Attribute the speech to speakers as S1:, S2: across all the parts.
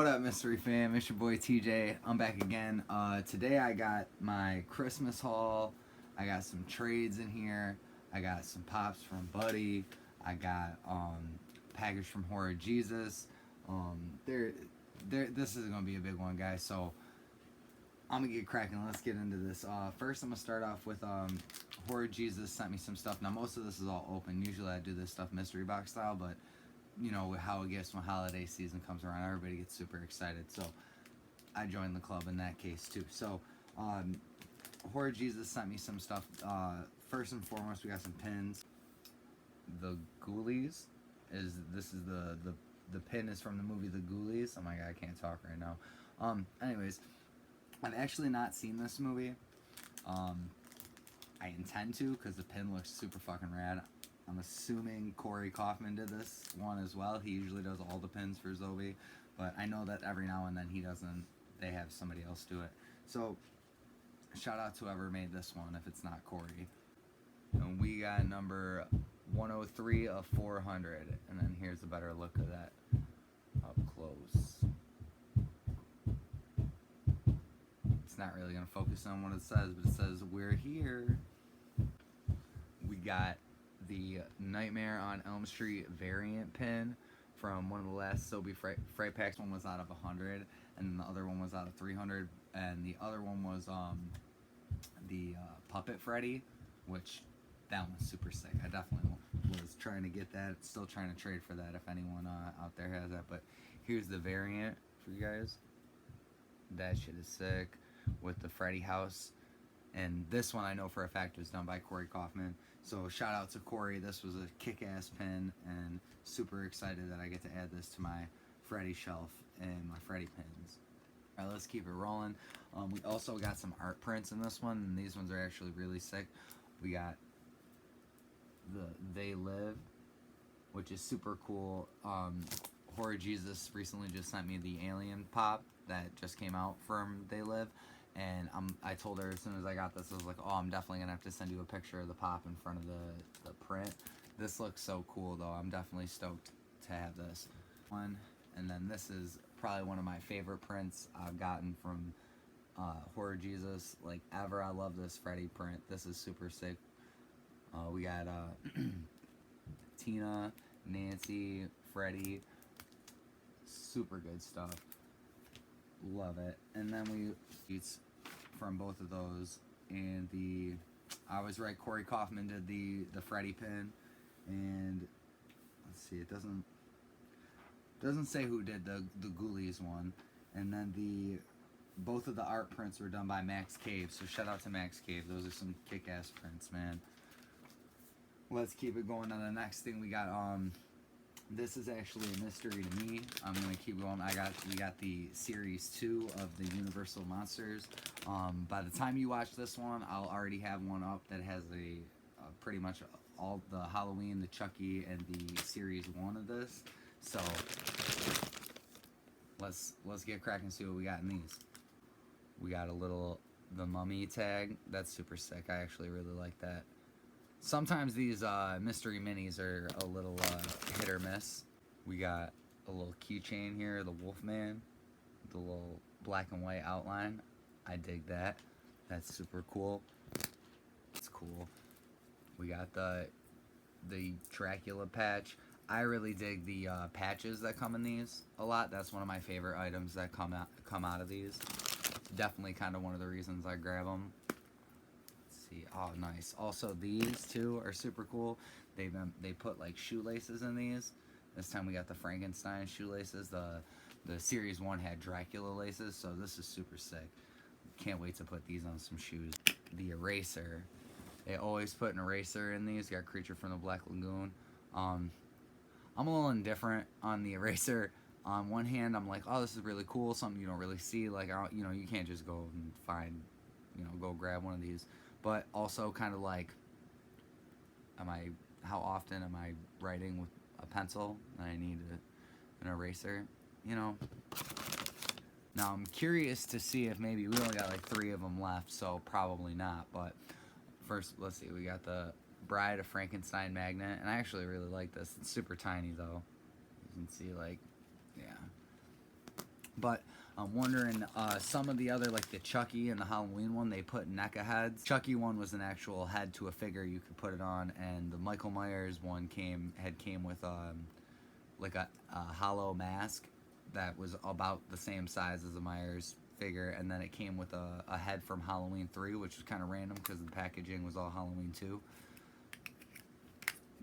S1: What up, Mystery Fam? It's your boy TJ. I'm back again. Today I got my Christmas haul. I got some trades in here. I got some pops from Buddy. I got package from Horror Jesus. This is gonna be a big one, guys. So I'm gonna get cracking. Let's get into this. First, I'm gonna start off with Horror Jesus sent me some stuff. Now, most of this is all open. Usually, I do this stuff mystery box style, but you know how it gets when holiday season comes around. Everybody gets super excited, so I joined the club in that case too. So, Horror Jesus sent me some stuff. First and foremost, we got some pins. The Ghoulies is the pin is from the movie The Ghoulies. Oh my god, I can't talk right now. Anyways, I've actually not seen this movie. I intend to because the pin looks super fucking rad. I'm assuming Corey Kaufman did this one as well. He usually does all the pins for Zoe, but I know that every now and then he doesn't. They have somebody else do it. So, shout out to whoever made this one if it's not Corey. And we got number 103 of 400, and then here's a better look of that up close. It's not really gonna focus on what it says, but it says we're here. We got the Nightmare on Elm Street variant pin from one of the last Sobe Fright Packs. One was out of 100, and then the other one was out of 300, and the other one was the Puppet Freddy, which that one's super sick. I definitely was trying to get that. Still trying to trade for that if anyone out there has that. But here's the variant for you guys. That shit is sick with the Freddy house. And this one I know for a fact was done by Corey Kaufman. So shout out to Corey. This was a kick-ass pin, and super excited that I get to add this to my Freddy shelf and my Freddy pins. Alright, let's keep it rolling. We also got some art prints in this one, and these ones are actually really sick. We got the They Live, which is super cool. Horror Jesus recently just sent me the Alien pop that just came out from They Live. And I told her as soon as I got this, I was like, oh, I'm definitely going to have to send you a picture of the pop in front of the print. This looks so cool, though. I'm definitely stoked to have this one. And then this is probably one of my favorite prints I've gotten from Horror Jesus. Like, ever. I love this Freddy print. This is super sick. We got Tina, Nancy, Freddy. Super good stuff. Love it. And then it's from both of those, and I was right, Corey Kaufman did the Freddy pin, and let's see, it doesn't say who did the Ghoulies one. And then both of the art prints were done by Max Cave, so shout out to Max Cave. Those are some kick-ass prints, man. Let's keep it going. On the next thing we got, this is actually a mystery to me. I'm gonna keep going. We got the series 2 of the Universal Monsters. By the time you watch this one, I'll already have one up that has pretty much all the Halloween, the Chucky, and the series 1 of this. So let's get cracking and see what we got in these. We got the Mummy tag. That's super sick. I actually really like that. Sometimes these mystery minis are a little hit or miss. We got a little keychain here, the Wolfman, the little black and white outline. I dig that. That's super cool. It's cool. We got the Dracula Patch. I really dig the patches that come in these a lot. That's one of my favorite items that come out of these. Definitely kind of one of the reasons I grab them. Oh, nice. Also, these two are super cool. They put like shoelaces in these. This time we got the Frankenstein shoelaces. The series 1 had Dracula laces, so this is super sick. Can't wait to put these on some shoes. The eraser. They always put an eraser in these. Got Creature from the Black Lagoon. I'm a little indifferent on the eraser. On one hand, I'm like, oh, this is really cool. Something you don't really see. Like, you can't just go and find, go grab one of these. But also kind of like, how often am I writing with a pencil and I need an eraser, Now I'm curious to see if maybe we only got like 3 of them left, so probably not. But first, let's see, we got the Bride of Frankenstein magnet, and I actually really like this. It's super tiny though. You can see, like, yeah. But I'm wondering, some of the other, like the Chucky and the Halloween one, they put NECA heads. Chucky one was an actual head to a figure you could put it on, and the Michael Myers one came with like a hollow mask that was about the same size as a Myers figure, and then it came with a head from Halloween 3, which was kind of random because the packaging was all Halloween 2.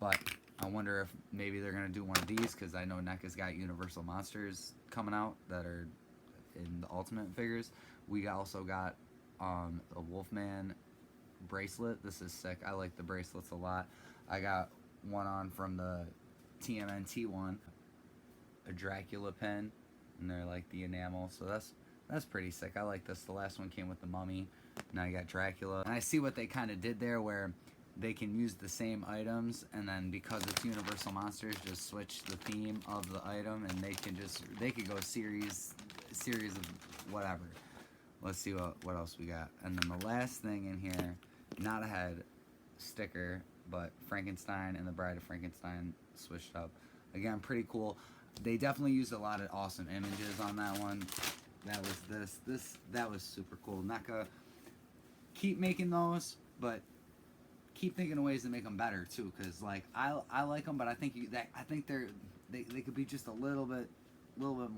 S1: But I wonder if maybe they're going to do one of these, because I know NECA's got Universal Monsters coming out that are in the Ultimate figures. We also got a Wolfman bracelet. This is sick. I like the bracelets a lot. I got one on from the TMNT one, a Dracula pen, and they're like the enamel, so that's pretty sick. I like this. The last one came with the Mummy. Now you got Dracula. And I see what they kind of did there, where they can use the same items, and then because it's Universal Monsters, just switch the theme of the item, and they could go series of whatever. Let's see what else we got. And then the last thing in here, not a head sticker, but Frankenstein and the Bride of Frankenstein switched up. Again, pretty cool. They definitely used a lot of awesome images on that one. That was that was super cool. NECA, keep making those, but keep thinking of ways to make them better too. Cause like I like them, but I think they could be just a little bit more.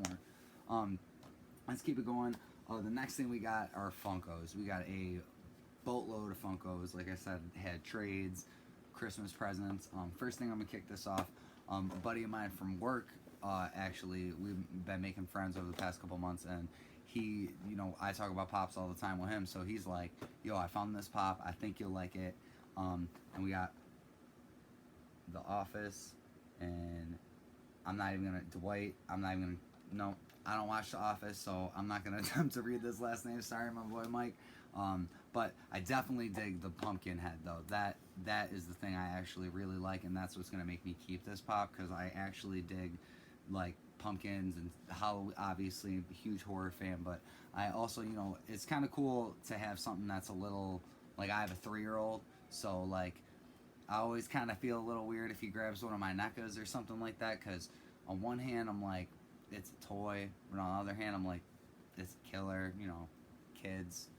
S1: Let's keep it going. The next thing we got are Funkos. We got a boatload of Funkos. Like I said, had trades, Christmas presents. First thing I'm gonna kick this off. A buddy of mine from work, actually, we've been making friends over the past couple months, and he, I talk about pops all the time with him, so he's like, yo, I found this pop, I think you'll like it. And we got The Office, and Dwight, no, I don't watch The Office, so I'm not gonna attempt to read this last name, sorry my boy Mike. But I definitely dig the pumpkin head though. That is the thing I actually really like, and that's what's gonna make me keep this pop, because I actually dig like pumpkins and Halloween. Obviously, I'm a huge horror fan, but I also, it's kind of cool to have something that's a little, like, I have a 3-year-old, so like I always kind of feel a little weird if he grabs one of my NECAs or something like that, because on one hand I'm like, it's a toy, but on the other hand I'm like, it's a killer, kids,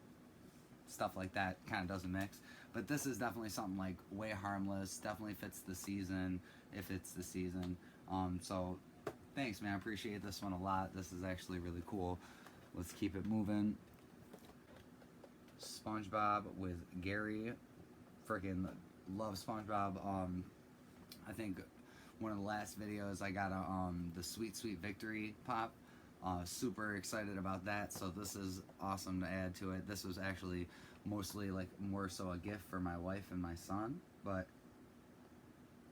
S1: stuff like that kind of doesn't mix. But this is definitely something like way harmless, definitely fits the season if it's the season. So thanks, man, I appreciate this one a lot. This is actually really cool. Let's keep it moving. SpongeBob with Gary. Freaking love SpongeBob. I think one of the last videos I got the Sweet Sweet Victory pop. Super excited about that, so this is awesome to add to it. This was actually mostly like more so a gift for my wife and my son, but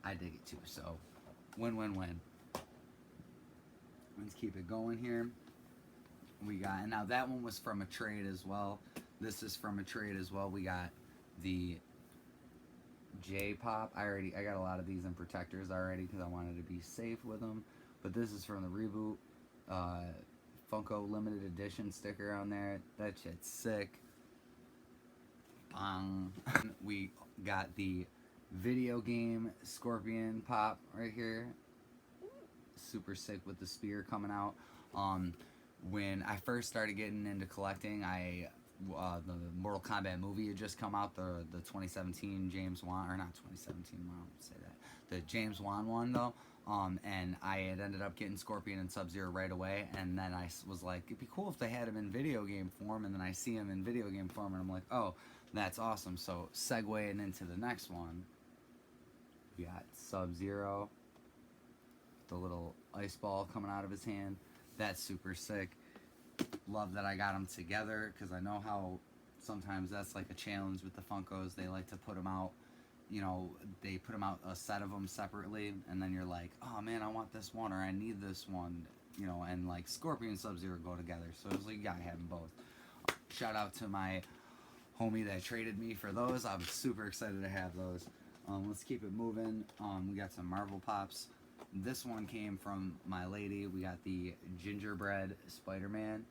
S1: I dig it too, so win-win-win. Let's keep it going here. We got, and now that one was from a trade as well. This is from a trade as well. We got the J-Pop. I got a lot of these in protectors already because I wanted to be safe with them, but this is from the reboot. Funko limited edition sticker on there. That shit's sick. Bang. We got the video game Scorpion pop right here. Super sick with the spear coming out. When I first started getting into collecting, the Mortal Kombat movie had just come out, the 2017 James Wan, or not 2017, I don't say that, the James Wan one though. And I had ended up getting Scorpion and Sub-Zero right away, and then I was like, it'd be cool if they had him in video game form, and then I see him in video game form, and I'm like, oh, that's awesome. So segueing into the next one, we got Sub-Zero, the little ice ball coming out of his hand. That's super sick. Love that I got them together, because I know how sometimes that's like a challenge with the Funkos. They like to put them out, they put them out a set of them separately, and then you're like, oh man, I want this one, or I need this one, and like Scorpion and Sub-Zero go together, so it's like you gotta have them both. Shout out to my homie that traded me for those. I'm super excited to have those. Let's keep it moving. We got some Marvel pops. This one came from my lady. We got the Gingerbread Spider-Man.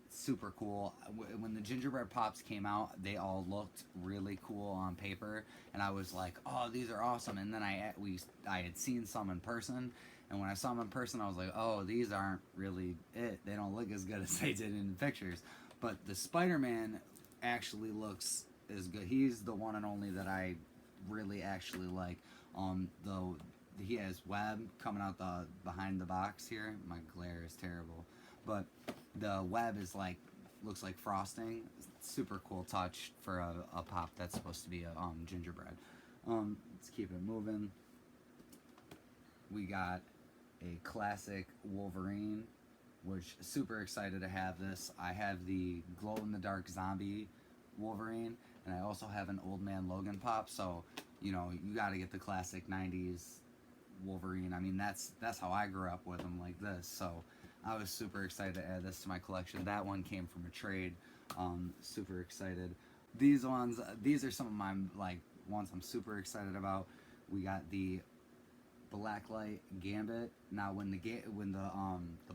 S1: Super cool. When the Gingerbread pops came out, they all looked really cool on paper, and I was like, oh, these are awesome. And then I had seen some in person, And when I saw them in person, I was like, oh, these aren't really it. They don't look as good as they did in the pictures. But the Spider-Man actually looks as good. He's the one and only that I really actually like. Though he has web coming out the behind the box here. My glare is terrible, but the web is like looks like frosting. Super cool touch for a pop that's supposed to be a gingerbread. Let's keep it moving. We got a classic Wolverine, which super excited to have this. I have the glow in the dark zombie Wolverine, and I also have an Old Man Logan pop. So you know you got to get the classic '90s Wolverine. I mean that's how I grew up with him like this. So I was super excited to add this to my collection. That one came from a trade. Super excited. These are some of my like ones I'm super excited about. We got the Blacklight Gambit. Now when the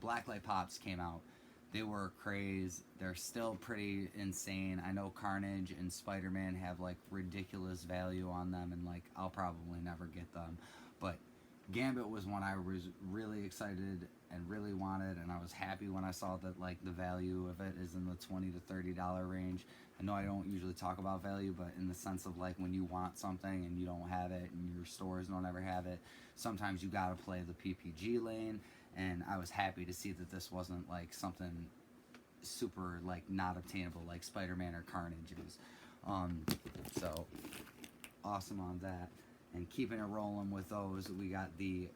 S1: Blacklight pops came out, they were craze. They're still pretty insane. I know Carnage and Spider-Man have like ridiculous value on them, and like I'll probably never get them. But Gambit was one I was really excited and really wanted, and I was happy when I saw that like the value of it is in the $20 to $30 range. I know I don't usually talk about value, but in the sense of like when you want something and you don't have it and your stores don't ever have it, sometimes you gotta play the PPG lane, and I was happy to see that this wasn't like something super like not obtainable like Spider-Man or Carnage is. So awesome on that. And keeping it rolling with those, we got the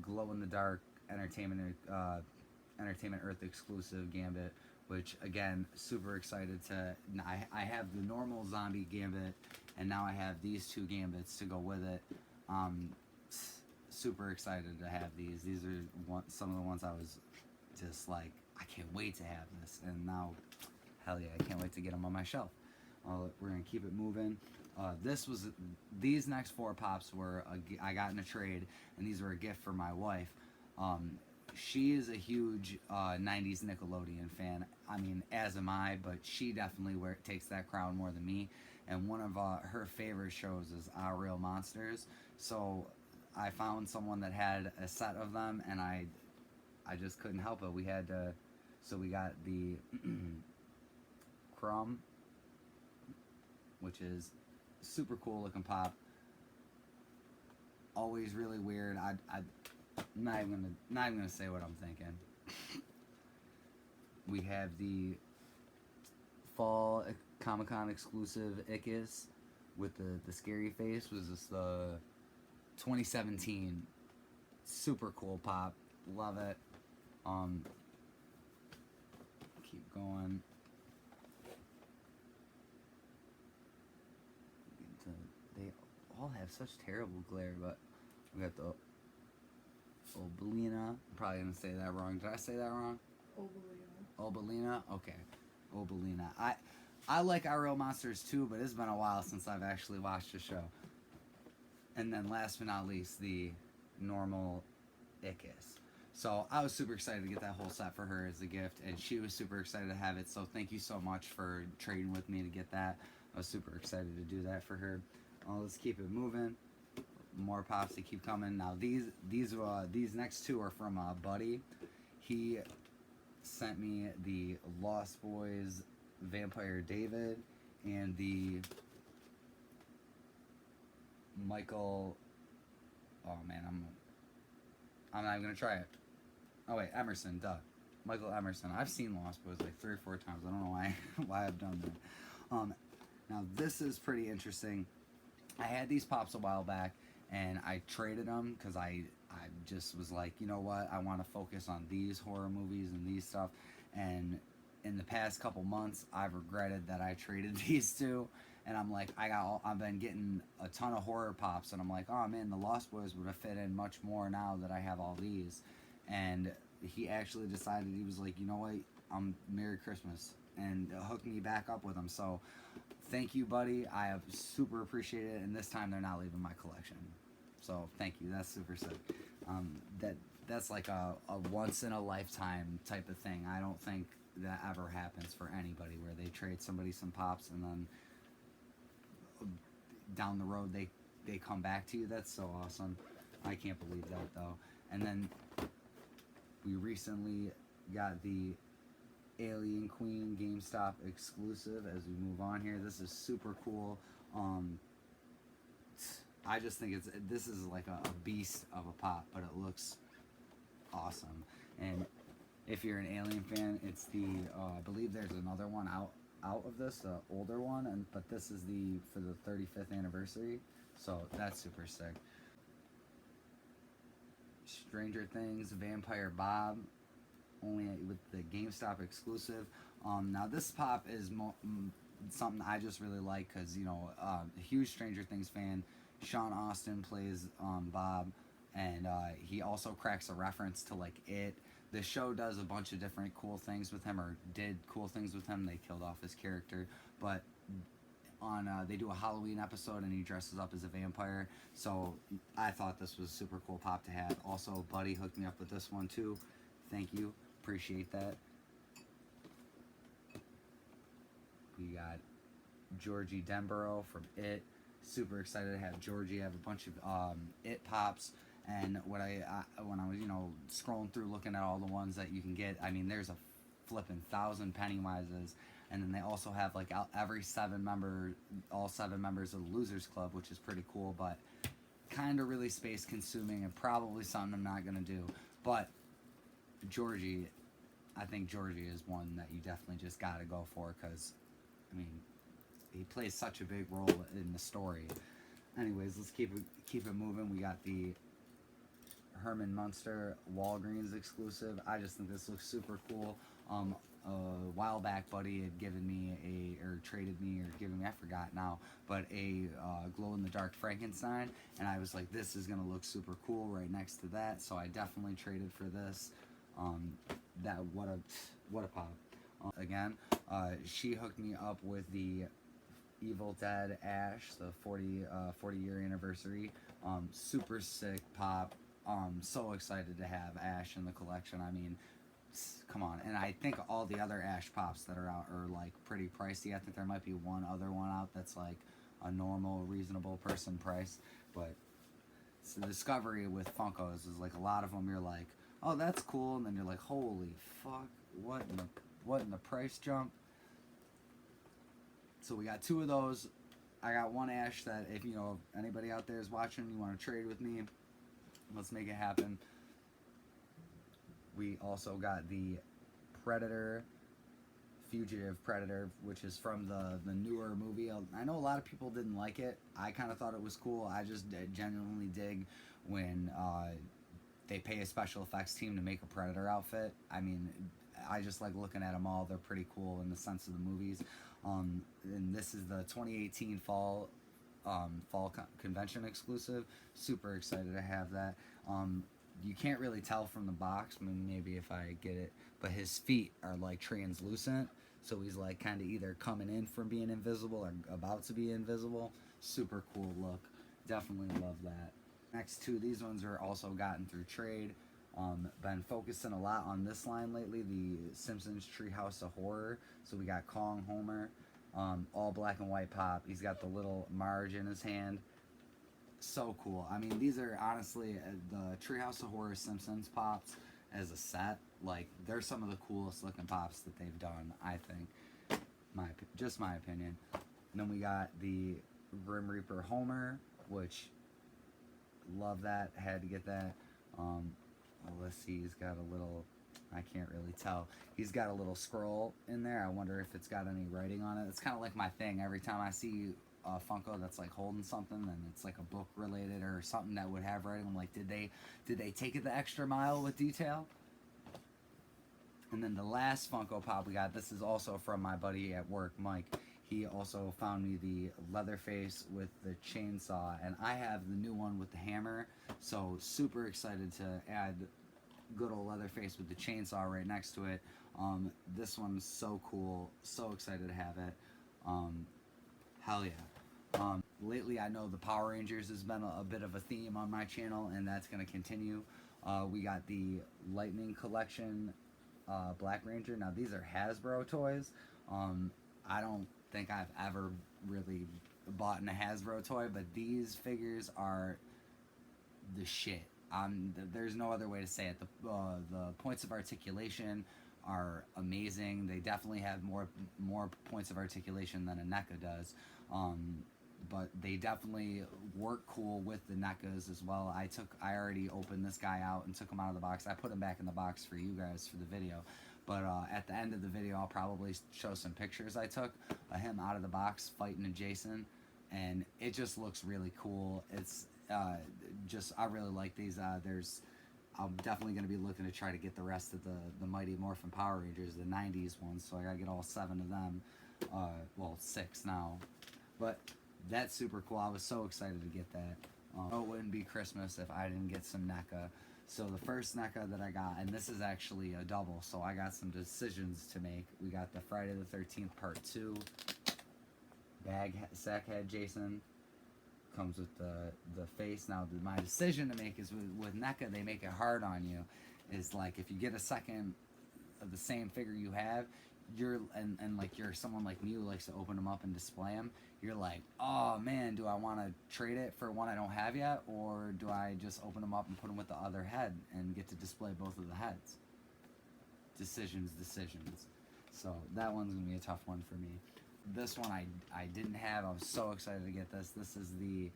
S1: glow in the dark Entertainment Earth exclusive Gambit, which again super excited to. I have the normal zombie Gambit, and now I have these two Gambits to go with it. Super excited to have these. These are some of the ones I was just like, I can't wait to have this, and now, hell yeah, I can't wait to get them on my shelf. We're gonna keep it moving. These next four pops were I got in a trade, and these were a gift for my wife. She is a huge 90s Nickelodeon fan. I mean, as am I, but she definitely takes that crown more than me. And one of her favorite shows is Our Real Monsters. So I found someone that had a set of them, and I just couldn't help it. We had to, so we got the Crumb, which is super cool looking pop. Always really weird. I'm not even gonna say what I'm thinking. We have the fall Comic-Con exclusive Ickis with the scary face. Was this the 2017? Super cool pop. Love it. Keep going. They all have such terrible glare, but we got the Obelina. I'm probably gonna say that wrong. Did I say that wrong? Obelina. Okay. Obelina. I like Our Real Monsters too, but it's been a while since I've actually watched the show. And then last but not least, the normal Ickis. So I was super excited to get that whole set for her as a gift, and she was super excited to have it. So thank you so much for trading with me to get that. I was super excited to do that for her. Let's keep it moving. More pops that keep coming. Now these next two are from Buddy. He sent me the Lost Boys Vampire David and the Michael. Oh man, I'm not even gonna try it. Oh wait, Emerson, duh. Michael Emerson. I've seen Lost Boys like 3 or 4 times. I don't know why I've done that. Now this is pretty interesting. I had these pops a while back, and I traded them because I just was like, you know what, I want to focus on these horror movies and these stuff. And in the past couple months, I've regretted that I traded these two. And I'm like, I've been getting a ton of horror pops, and I'm like, oh man, the Lost Boys would have fit in much more now that I have all these. And he actually decided, he was like, you know what, Merry Christmas, and hooked me back up with them. So thank you, buddy. I have super appreciated it, and this time they're not leaving my collection. So thank you. That's super sick. That's like a once in a lifetime type of thing. I don't think that ever happens for anybody, where they trade somebody some pops and then down the road they come back to you. That's so awesome. I can't believe that though. And then we recently got the Alien Queen GameStop exclusive as we move on here. This is super cool. I just think this is like a beast of a pop, but it looks awesome. And if you're an Alien fan, it's the I believe there's another one out of this, the older one, but this is the for the 35th anniversary, so that's super sick. Stranger Things Vampire Bob, only with the GameStop exclusive. Now this pop is something I just really like because, you know, a huge Stranger Things fan. Sean Austin plays Bob, and he also cracks a reference to like It. The show does a bunch of different cool things with him, or did cool things with him. They killed off his character, but on they do a Halloween episode and he dresses up as a vampire. So I thought this was a super cool pop to have. Also, Buddy hooked me up with this one too. Thank you, appreciate that. We got Georgie Denborough from It. Super excited to have Georgie. I have a bunch of It pops. And when I was, you know, scrolling through looking at all the ones that you can get, I mean, there's a flipping 1,000 Pennywises, and then they also have like all 7 members of the Losers Club, which is pretty cool, but kind of really space consuming and probably something I'm not gonna do. But Georgie, I think Georgie is one that you definitely just gotta go for, because I mean, he plays such a big role in the story. Anyways, let's keep it moving. We got the Herman Munster Walgreens exclusive. I just think this looks super cool. A while back, Buddy had given me traded me, or given me, I forgot now, but a glow-in-the-dark Frankenstein, and I was like, this is gonna look super cool right next to that, so I definitely traded for this. What a pop. Again, she hooked me up with the Evil Dead Ash, the 40 year anniversary. Super sick pop. So excited to have Ash in the collection. I mean, come on. And I think all the other Ash pops that are out are like pretty pricey. I think there might be one other one out that's like a normal, reasonable person price. But it's the discovery with Funkos is like a lot of them you're like, oh, that's cool, and then you're like, holy fuck, what in the price jump? So we got 2 of those. I got one Ash that if anybody out there is watching, you want to trade with me, let's make it happen. We also got the Predator, Fugitive Predator, which is from the newer movie. I know a lot of people didn't like it. I kind of thought it was cool. I just genuinely dig when they pay a special effects team to make a Predator outfit. I mean, I just like looking at them all. They're pretty cool in the sense of the movies. And this is the 2018 fall convention exclusive. Super excited to have that. You can't really tell from the box. I mean, maybe if I get it, but his feet are like translucent, so he's like kind of either coming in from being invisible or about to be invisible. Super cool look. Definitely love that. Next 2, these ones are also gotten through trade. Been focusing a lot on this line lately, the Simpsons Treehouse of Horror. So we got Kong Homer, all black and white pop. He's got the little Marge in his hand. So cool. I mean, these are honestly the Treehouse of Horror Simpsons pops as a set. Like, they're some of the coolest looking pops that they've done, I think. Just my opinion. And then we got the Grim Reaper Homer, which love that. Had to get that. Well, let's see. He's got a little. I can't really tell. He's got a little scroll in there. I wonder if it's got any writing on it. It's kind of like my thing. Every time I see Funko that's like holding something and it's like a book related or something that would have writing, I'm like, did they take it the extra mile with detail? And then the last Funko Pop we got, this is also from my buddy at work, Mike. He also found me the Leatherface with the chainsaw, and I have the new one with the hammer, so super excited to add good old Leatherface with the chainsaw right next to it. This one's so cool, so excited to have it. Hell yeah. Lately I know the Power Rangers has been a bit of a theme on my channel, and that's going to continue. We got the Lightning Collection Black Ranger. Now these are Hasbro toys. I don't think I've ever really bought a Hasbro toy, but these figures are the shit. There's no other way to say it. The points of articulation are amazing. They definitely have more points of articulation than a NECA does. But they definitely work cool with the NECAs as well. I already opened this guy out and took him out of the box. I put him back in the box for you guys for the video. But at the end of the video, I'll probably show some pictures I took of him out of the box fighting a Jason. And it just looks really cool. It's I really like these. I'm definitely going to be looking to try to get the rest of the Mighty Morphin Power Rangers, the 90s ones. So I got to get all 7 of them. Well, 6 now. But that's super cool. I was so excited to get that. It wouldn't be Christmas if I didn't get some NECA. So the first NECA that I got, and this is actually a double, so I got some decisions to make. We got the Friday the 13th Part 2 sack head Jason. Comes with the face. Now my decision to make is with NECA, they make it hard on you. Is like if you get a second of the same figure you have, you're someone like me who likes to open them up and display them. You're like, oh man, do I want to trade it for one I don't have yet, or do I just open them up and put them with the other head and get to display both of the heads? Decisions. So that one's gonna be a tough one for me. This one I didn't have. I was so excited to get this. This is the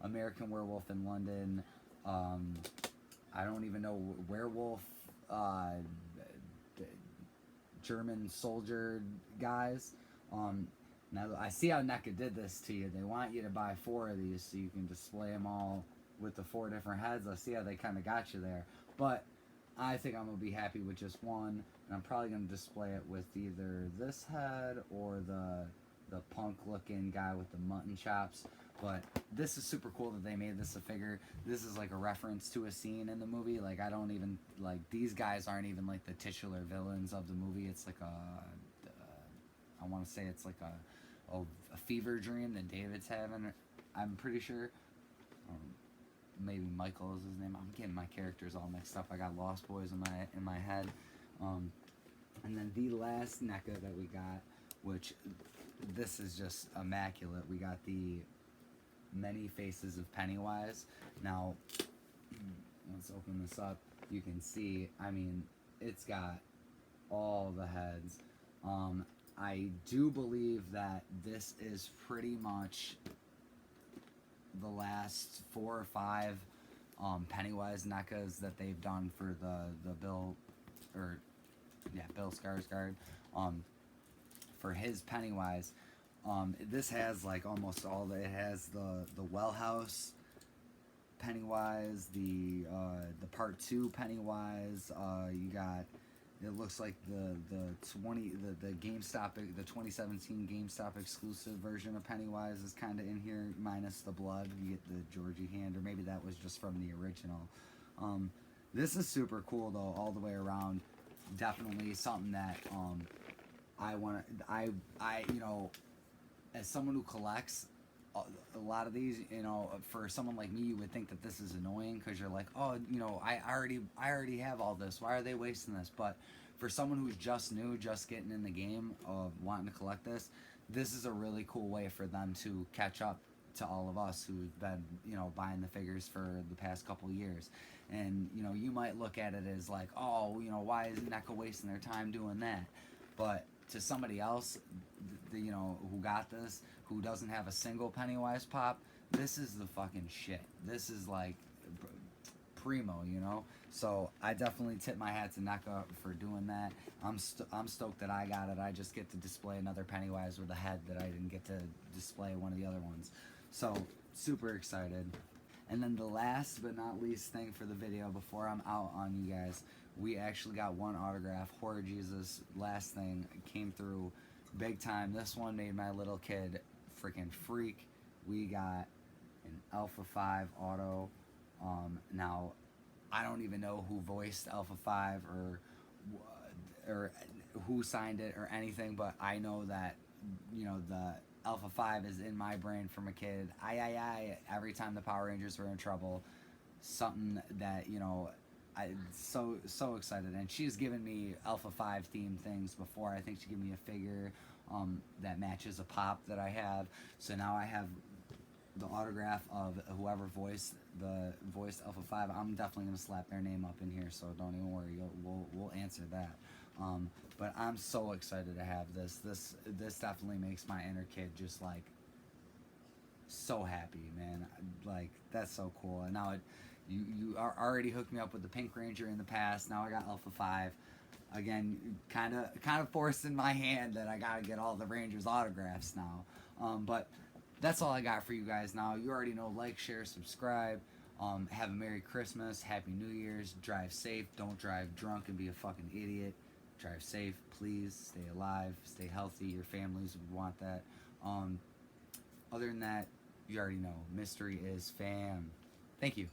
S1: American Werewolf in London. I don't even know werewolf. German soldier guys. Now I see how NECA did this to you. They want you to buy 4 of these so you can display them all with the 4 different heads. I see how they kind of got you there. But I think I'm going to be happy with just one. And I'm probably going to display it with either this head or the punk looking guy with the mutton chops. But this is super cool that they made this a figure. This is like a reference to a scene in the movie. Like I don't even, like these guys aren't even like the titular villains of the movie. It's like I want to say it's like a fever dream that David's having. I'm pretty sure. Maybe Michael is his name. I'm getting my characters all mixed up. I got Lost Boys in my head. And then the last NECA that we got, which this is just immaculate. We got the Many Faces of Pennywise. Now, let's open this up. You can see, I mean, it's got all the heads. I do believe that this is pretty much the last 4 or 5 Pennywise NECAs that they've done for the Bill Skarsgård. For his Pennywise, this has like almost all it has the Well House Pennywise, the Part 2 Pennywise. You got, it looks like the Gamestop, the 2017 Gamestop exclusive version of Pennywise is kind of in here, minus the blood. You get the Georgie hand, or maybe that was just from the original. This is super cool though, all the way around. Definitely something that I you know, as someone who collects a lot of these, you know, for someone like me, you would think that this is annoying because you're like, oh, you know, I already have all this. Why are they wasting this? But for someone who's just new, just getting in the game of wanting to collect this, this is a really cool way for them to catch up to all of us who've been, you know, buying the figures for the past couple years. And, you know, you might look at it as like, oh, you know, why is NECA wasting their time doing that? But to somebody else, you know, who got this, who doesn't have a single Pennywise pop, this is the fucking shit. This is like primo, you know? So I definitely tip my hat to NECA for doing that. I'm stoked that I got it. I just get to display another Pennywise with a head that I didn't get to display one of the other ones. So super excited. And then the last but not least thing for the video before I'm out on you guys, we actually got one autograph. Horror Jesus, last thing, came through big time. This one made my little kid freaking freak. We got an Alpha 5 auto. Now, I don't even know who voiced Alpha 5 or who signed it or anything, but I know that, you know, the Alpha 5 is in my brain from a kid. Every time the Power Rangers were in trouble, something that, you know, I'm so excited. And she's given me Alpha 5 themed things before. I think she gave me a figure that matches a pop that I have. So now I have
S2: the autograph of whoever voiced Alpha 5, I'm definitely gonna slap their name up in here, so don't even worry. We'll answer that. But I'm so excited to have this. This definitely makes my inner kid just like so happy, man. Like, that's so cool. And now you are already hooked me up with the Pink Ranger in the past. Now I got Alpha 5. Again, kind of forcing my hand that I gotta get all the Rangers autographs now. But that's all I got for you guys now. You already know, like, share, subscribe. Have a Merry Christmas, Happy New Year's, drive safe, don't drive drunk and be a fucking idiot. Drive safe, please, stay alive, stay healthy, your families would want that. Other than that, you already know, mystery is fam. Thank you.